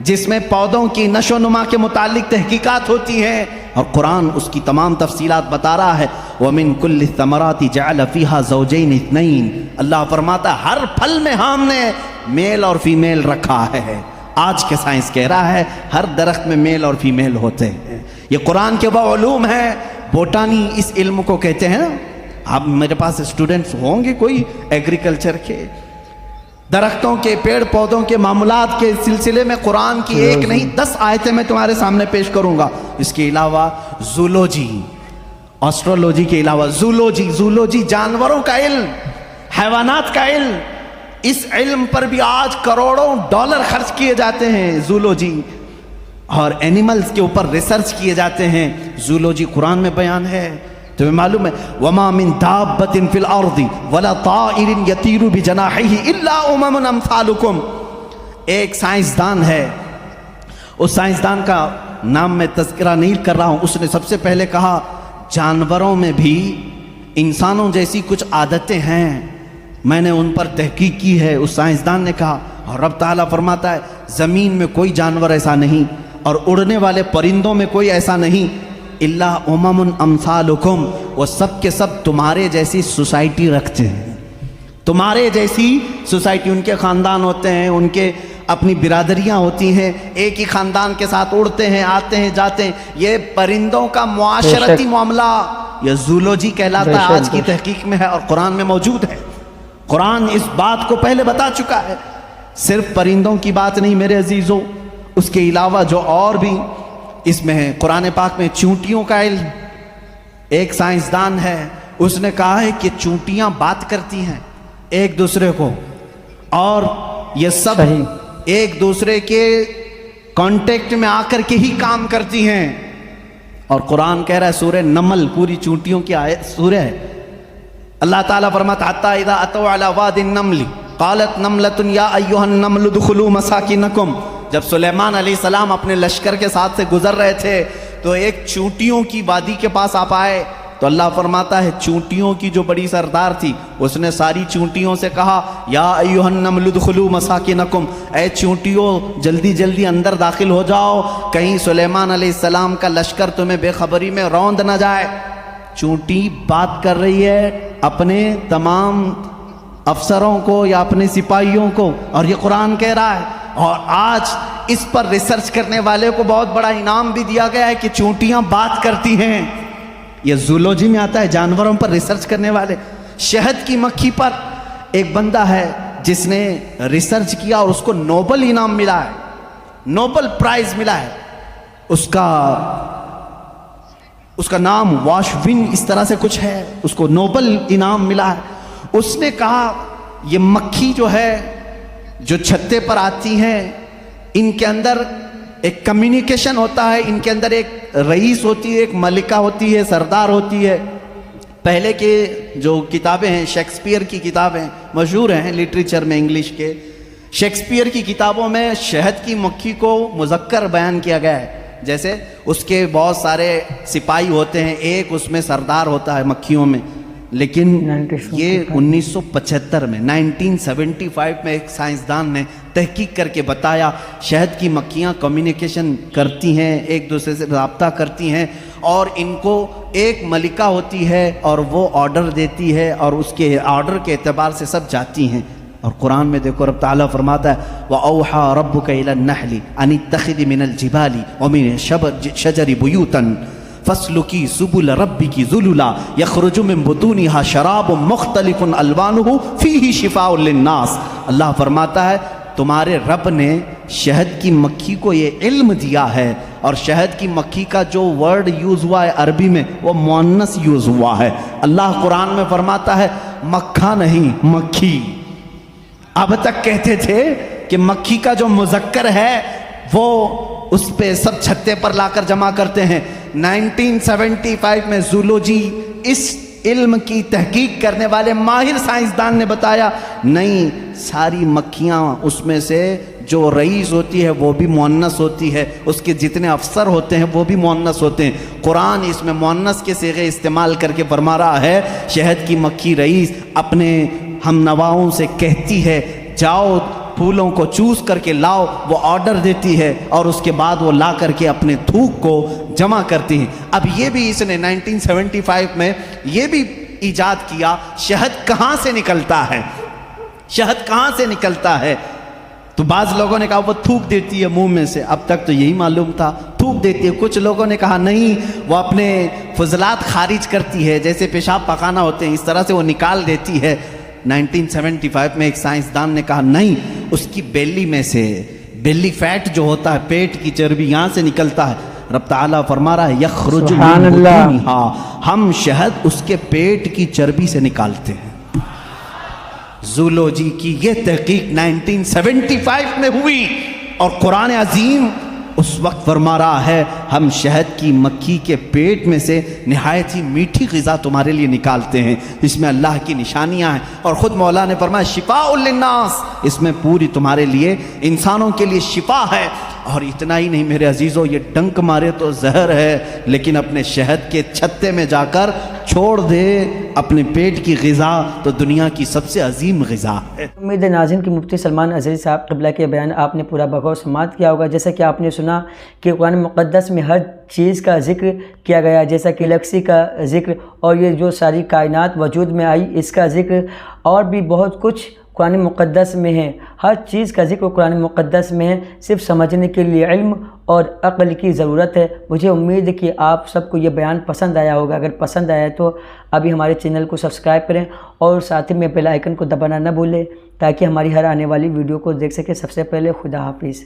جس میں پودوں کی نشو نما کے متعلق تحقیقات ہوتی ہیں، اور قرآن اس کی تمام تفصیلات بتا رہا ہے۔ وَمِن كُلِّ الثَّمَرَاتِ جَعَلَ فِيهَا زَوْجَيْنِ اثْنَيْنِ، اللہ فرماتا ہے ہر پھل میں ہم نے میل اور فیمیل رکھا ہے۔ آج کے سائنس کہہ رہا ہے ہر درخت میں میل اور فیمیل ہوتے ہیں۔ یہ قرآن کے وہ علوم ہیں، بوٹانی اس علم کو کہتے ہیں نا۔ اب میرے پاس اسٹوڈنٹس ہوں گے کوئی ایگریکلچر کے، درختوں کے، پیڑ پودوں کے معاملات کے سلسلے میں قرآن کی ایک نہیں 10 آیتیں میں تمہارے سامنے پیش کروں گا۔ اس کے علاوہ زولوجی، آسٹرولوجی کے علاوہ زولوجی جانوروں کا علم، حیوانات کا علم، اس علم پر بھی آج کروڑوں ڈالر خرچ کیے جاتے ہیں۔ زولوجی اور اینیملز کے اوپر ریسرچ کیے جاتے ہیں۔ زولوجی قرآن میں بیان ہے، تمہیں معلوم ہے وَمَا مِن دَابَّةٍ فِي الْأَرْضِ وَلَا طَائِرٍ يَطِيرُ بِجَنَاحِهِ إِلَّا أُمَمٌ أَمْثَالُكُمْ۔ ایک سائنسدان ہے، اس سائنسدان کا نام میں تذکرہ نہیں کر رہا ہوں، اس نے سب سے پہلے کہا جانوروں میں بھی انسانوں جیسی کچھ عادتیں ہیں، میں نے ان پر تحقیق کی ہے۔ اس سائنسدان نے کہا، اور رب تعالیٰ فرماتا ہے زمین میں کوئی جانور ایسا نہیں، اور اڑنے والے پرندوں میں کوئی ایسا نہیں، الا امم امثالکم، وہ سب کے سب تمہارے جیسی سوسائٹی رکھتے ہیں، تمہارے جیسی سوسائٹی، ان کے خاندان ہوتے ہیں، ان کے اپنی برادریاں ہوتی ہیں، ایک ہی خاندان کے ساتھ اڑتے ہیں، آتے ہیں جاتے ہیں۔ یہ پرندوں کا معاشرتی معاملہ یہ زولوجی کہلاتا ہے، آج کی تحقیق میں ہے اور قرآن میں موجود ہے۔ قرآن اس بات کو پہلے بتا چکا ہے۔ صرف پرندوں کی بات نہیں میرے عزیزوں، اس کے علاوہ جو اور بھی اس میں ہے، قرآن پاک میں چونٹیوں کا علم، ایک سائنسدان ہے، اس نے کہا ہے کہ چونٹیاں بات کرتی ہیں ایک دوسرے کو، اور یہ سب ایک دوسرے کے کانٹیکٹ میں آ کر کے ہی کام کرتی ہیں۔ اور قرآن کہہ رہا ہے سورہ نمل پوری چونٹیوں کی سورہ ہے، اللہ تعالیٰ فرماتا حتیٰ اذا اتوا علی واد النمل قالت نملۃ یا ایھا النمل ادخلوا مساکنکم، جب سلیمان علیہ السلام اپنے لشکر کے ساتھ سے گزر رہے تھے تو ایک چونٹیوں کی وادی کے پاس آپ آئے، تو اللہ فرماتا ہے چونٹیوں کی جو بڑی سردار تھی اس نے ساری چونٹیوں سے کہا یا ایھا النمل ادخلوا مساکنکم، اے چونٹیوں جلدی جلدی اندر داخل ہو جاؤ، کہیں سلیمان علیہ السلام کا لشکر تمہیں بے خبری میں روند نہ جائے۔ چونٹی بات کر رہی ہے اپنے تمام افسروں کو یا اپنے سپاہیوں کو، اور یہ قرآن کہہ رہا ہے، اور آج اس پر ریسرچ کرنے والے کو بہت بڑا انعام بھی دیا گیا ہے کہ چونٹیاں بات کرتی ہیں۔ یہ زولوجی میں آتا ہے، جانوروں پر ریسرچ کرنے والے۔ شہد کی مکھی پر ایک بندہ ہے جس نے ریسرچ کیا اور اس کو نوبل انعام ملا ہے، نوبل پرائز ملا ہے، اس کا نام واشوین اس طرح سے کچھ ہے، اس کو نوبل انعام ملا ہے۔ اس نے کہا یہ مکھی جو ہے جو چھتے پر آتی ہیں، ان کے اندر ایک کمیونیکیشن ہوتا ہے، ان کے اندر ایک رئیس ہوتی ہے، ایک ملکہ ہوتی ہے، سردار ہوتی ہے۔ پہلے کے جو کتابیں ہیں، شیکسپیئر کی کتابیں مشہور ہیں لٹریچر میں انگلش کے، شیکسپیئر کی کتابوں میں شہد کی مکھی کو مذکر بیان کیا گیا ہے، جیسے اس کے بہت سارے سپاہی ہوتے ہیں، ایک اس میں سردار ہوتا ہے مکھیوں میں۔ لیکن یہ 1975 میں 1975 میں ایک سائنسدان نے تحقیق کر کے بتایا شہد کی مکھیاں کمیونیکیشن کرتی ہیں، ایک دوسرے سے رابطہ کرتی ہیں، اور ان کو ایک ملکہ ہوتی ہے اور وہ آرڈر دیتی ہے اور اس کے آرڈر کے اعتبار سے سب جاتی ہیں۔ اور قرآن میں دیکھو رب تعالیٰ فرماتا ہے وَأَوْحَى رَبُّكَ إِلَى النَّحْلِ أَنِ اتَّخِذِ مِنَ الْجِبَالِ وَمِنَ الشَّجَرِ بُيُوتًا فَاسْلُكِي سُبُلَ رَبِّكِ ذُلُلًا يَخْرُجُ مِن بُطُونِهَا شَرَابٌ مُخْتَلِفٌ أَلْوَانُهُ فِيهِ شِفَاءٌ لِلنَّاسِ۔ اللہ فرماتا ہے تمہارے رب نے شہد کی مکھی کو یہ علم دیا ہے، اور شہد کی مکھی کا جو ورڈ یوز ہوا ہے عربی میں وہ مؤنث یوز ہوا ہے۔ اللہ قرآن میں فرماتا ہے مکھا نہیں مکھی۔ اب تک کہتے تھے کہ مکھی کا جو مذکر ہے وہ اس پہ سب چھتے پر لا کر جمع کرتے ہیں۔ 1975 میں زولوجی اس علم کی تحقیق کرنے والے ماہر سائنسدان نے بتایا نہیں، ساری مکھیاں اس میں سے جو رئیس ہوتی ہے وہ بھی مؤنث ہوتی ہے، اس کے جتنے افسر ہوتے ہیں وہ بھی مؤنث ہوتے ہیں۔ قرآن اس میں مؤنث کے صیغے استعمال کر کے فرما رہا ہے شہد کی مکھی رئیس اپنے ہم نواؤں سے کہتی ہے جاؤ پھولوں کو چوس کر کے لاؤ، وہ آرڈر دیتی ہے اور اس کے بعد وہ لا کر کے اپنے تھوک کو جمع کرتی ہیں۔ اب یہ بھی اس نے 1975 میں یہ بھی ایجاد کیا، شہد کہاں سے نکلتا ہے، شہد کہاں سے نکلتا ہے؟ تو بعض لوگوں نے کہا وہ تھوک دیتی ہے منہ میں سے، اب تک تو یہی معلوم تھا تھوک دیتی ہے۔ کچھ لوگوں نے کہا نہیں، وہ اپنے فضلات خارج کرتی ہے، جیسے پیشاب پخانہ ہوتے ہیں اس طرح سے وہ نکال دیتی ہے۔ 1975 میں ایک سائنسدان نے کہا نہیں، اس کی بیلی میں سے، بیلی فیٹ جو ہوتا ہے، پیٹ کی چربی یہاں سے نکلتا ہے۔ رب تعالیٰ فرما رہا ہے یخرج سبحان من اللہ، بطونہا، ہم شہد اس کے پیٹ کی چربی سے نکالتے ہیں۔ زولوجی کی یہ تحقیق 1975 میں ہوئی، اور قرآن عظیم اس وقت فرما رہا ہے ہم شہد کی مکھی کے پیٹ میں سے نہایت ہی میٹھی غذا تمہارے لیے نکالتے ہیں، اس میں اللہ کی نشانیاں ہیں، اور خود مولا نے فرمایا شفاء للناس، اس میں پوری تمہارے لیے، انسانوں کے لیے شفا ہے۔ اور اتنا ہی نہیں میرے عزیزوں، یہ ڈنک مارے تو زہر ہے، لیکن اپنے شہد کے چھتے میں جا کر چھوڑ دے اپنے پیٹ کی غذا تو دنیا کی سب سے عظیم غذا ہے۔ امید ہے ناظرین کہ مفتی سلمان اظہری صاحب قبلہ کے بیان آپ نے پورا بغور سماعت کیا ہوگا۔ جیسا کہ آپ نے سنا کہ قرآن مقدس میں ہر چیز کا ذکر کیا گیا، جیسا کہ گلیکسی کا ذکر، اور یہ جو ساری کائنات وجود میں آئی اس کا ذکر، اور بھی بہت کچھ قرآن مقدس میں ہے، ہر چیز کا ذکر قرآن مقدس میں ہے۔ صرف سمجھنے کے لیے علم اور عقل کی ضرورت ہے۔ مجھے امید ہے کہ آپ سب کو یہ بیان پسند آیا ہوگا۔ اگر پسند آیا تو ابھی ہمارے چینل کو سبسکرائب کریں، اور ساتھ میں بیل آئیکن کو دبانا نہ بھولیں تاکہ ہماری ہر آنے والی ویڈیو کو دیکھ سکیں سب سے پہلے۔ خدا حافظ۔